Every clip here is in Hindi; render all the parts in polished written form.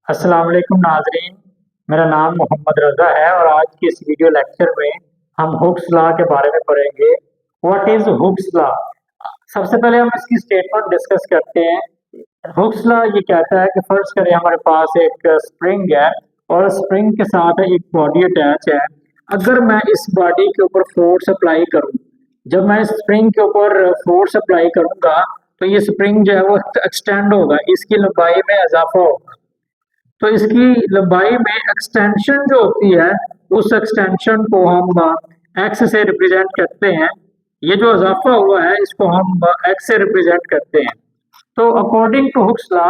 अस्सलाम वालेकुम नाजरीन। मेरा नाम मोहम्मद रज़ा है और आज की इस वीडियो लेक्चर में हम हुक्स लॉ के बारे में पढ़ेंगे। What is Hooke's law? सबसे पहले हम इसकी स्टेटमेंट डिस्कस करते हैं। हुक्स लॉ ये कहता है कि फर्ज करें हमारे पास एक स्प्रिंग है और स्प्रिंग के साथ एक बॉडी अटैच है। अगर मैं इस बॉडी के ऊपर फोर्स अप्लाई करूं, जब मैं इस स्प्रिंग के ऊपर फोर्स अप्लाई करूंगा तो ये स्प्रिंग जो है वो एक्सटेंड होगा, इसकी लंबाई में इजाफा होगा। तो इसकी लंबाई में एक्सटेंशन जो होती है उस एक्सटेंशन को हम एक्स से रिप्रेजेंट करते हैं। ये जो इजाफा हुआ है इसको हम एक्स से रिप्रेजेंट करते हैं। तो अकॉर्डिंग टू हुक्स लॉ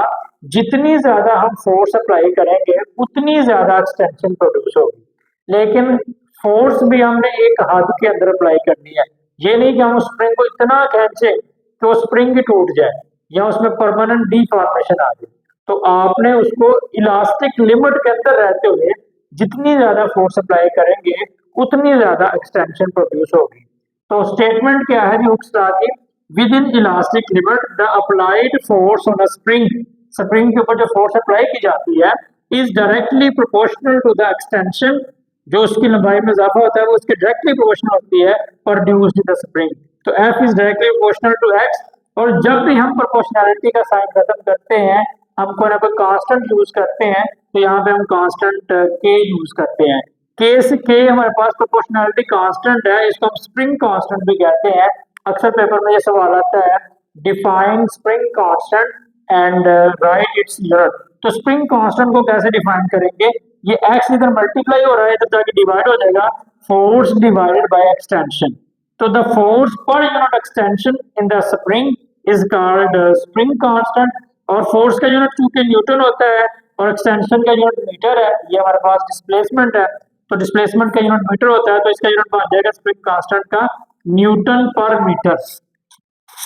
जितनी ज्यादा हम फोर्स अप्लाई करेंगे उतनी ज्यादा एक्सटेंशन प्रोड्यूस होगी। लेकिन फोर्स भी हमने एक हद के अंदर अप्लाई करनी है। ये नहीं कि हम उस स्प्रिंग को इतना खींचे कि वो स्प्रिंग ही टूट जाए या उसमें परमानेंट डीफॉर्मेशन आ जाए। तो आपने उसको इलास्टिक लिमिट के अंदर रहते हुए जितनी ज्यादा फोर्स अप्लाई करेंगे उतनी ज्यादा एक्सटेंशन प्रोड्यूस होगी। तो स्टेटमेंट क्या है हुक्स लॉ की? Within elastic limit the applied force on a spring, spring के ऊपर जो फोर्स अप्लाई की जाती है is directly proportional to the extension, जो उसकी लंबाई में इजाफा होता है वो उसके डायरेक्टली प्रोपोर्शनल होती है प्रोड्यूस्ड इन द स्प्रिंग। तो F is directly proportional to X. और जब भी हम प्रोपोर्शनैलिटी का साइन खत्म करते हैं हम कोई ना कोई कांस्टेंट यूज करते हैं, तो यहाँ पे हम कांस्टेंट के यूज करते हैं। के से के हमारे पास प्रोपोर्शनैलिटी कांस्टेंट है, इसको हम स्प्रिंग कांस्टेंट भी कहते हैं। अक्सर पेपर में ये सवाल आता है, define spring constant and right its unit. तो स्प्रिंग कांस्टेंट को कैसे डिफाइन करेंगे? ये एक्स इधर मल्टीप्लाई हो रहा है इधर जाके डिवाइड हो जाएगा, फोर्स डिवाइडेड बाय एक्सटेंशन। तो the force per unit extension in the spring is called spring constant. और फोर्स का यूनिट चूंकि न्यूटन होता है और एक्सटेंशन का यूनिट मीटर है, ये हमारे पास डिस्प्लेसमेंट है तो डिस्प्लेसमेंट का यूनिट मीटर होता है, तो इसका यूनिट बन जाएगा स्प्रिंग कांस्टेंट का न्यूटन पर मीटर।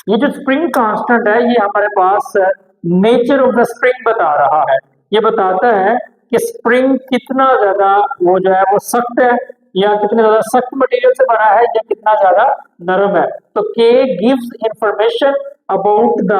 ये जो स्प्रिंग कांस्टेंट है ये हमारे पास नेचर ऑफ द स्प्रिंग बता रहा है। ये बताता है कि स्प्रिंग कितना ज्यादा वो जो है वो सख्त है या कितने ज्यादा सख्त मटेरियल से बना है या कितना ज्यादा नरम है। तो के gives information about the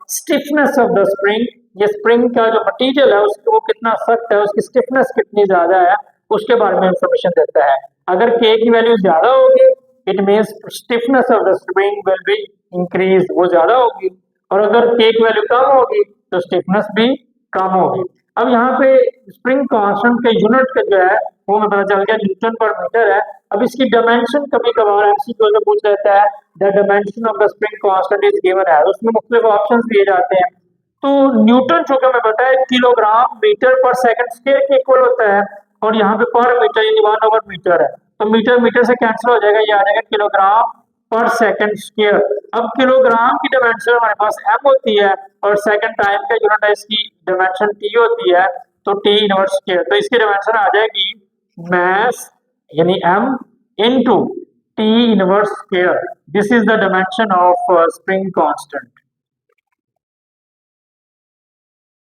stiffness of the spring. ये स्प्रिंग का जो मटेरियल है उसकी वो कितना सख्त है, उसकी स्टिफनेस कितनी ज्यादा है, उसके बारे में इंफॉर्मेशन देता है। अगर के की वैल्यू ज्यादा होगी it means stiffness of the spring will be increase, वो ज्यादा होगी। और अगर के की वैल्यू कम होगी तो स्टिफनेस भी कम होगी। अब यहाँ पे स्प्रिंग कांस्टेंट के यूनिट का जो है वो हमें पता चल गया न्यूटन पर मीटर है। अब इसकी डायमेंशन कभी कभार एमसीक्यू में पूछ लेता है, the dimension of the spring constant is given है, उसमें मुख्तलिफ ऑप्शंस दिए जाते हैं। तो न्यूटन चूंकि हमें पता है किलोग्राम मीटर पर सेकंड स्क्वायर के इक्वल होता है और यहाँ पे पर मीटर यानी 1/मीटर है, तो मीटर मीटर से कैंसिल हो जाएगा, ये आ जाएगा किलोग्राम पर सेकंड स्क्वायर। अब किलोग्राम की डायमेंशन हमारे पास एम होती है और सेकंड टाइम का यूनिट है इसकी डायमेंशन टी होती है, तो टी इनवर्स स्क्वायर। तो इसकी डायमेंशन आ जाएगी mass यानी m into t inverse square. This is the dimension of spring constant.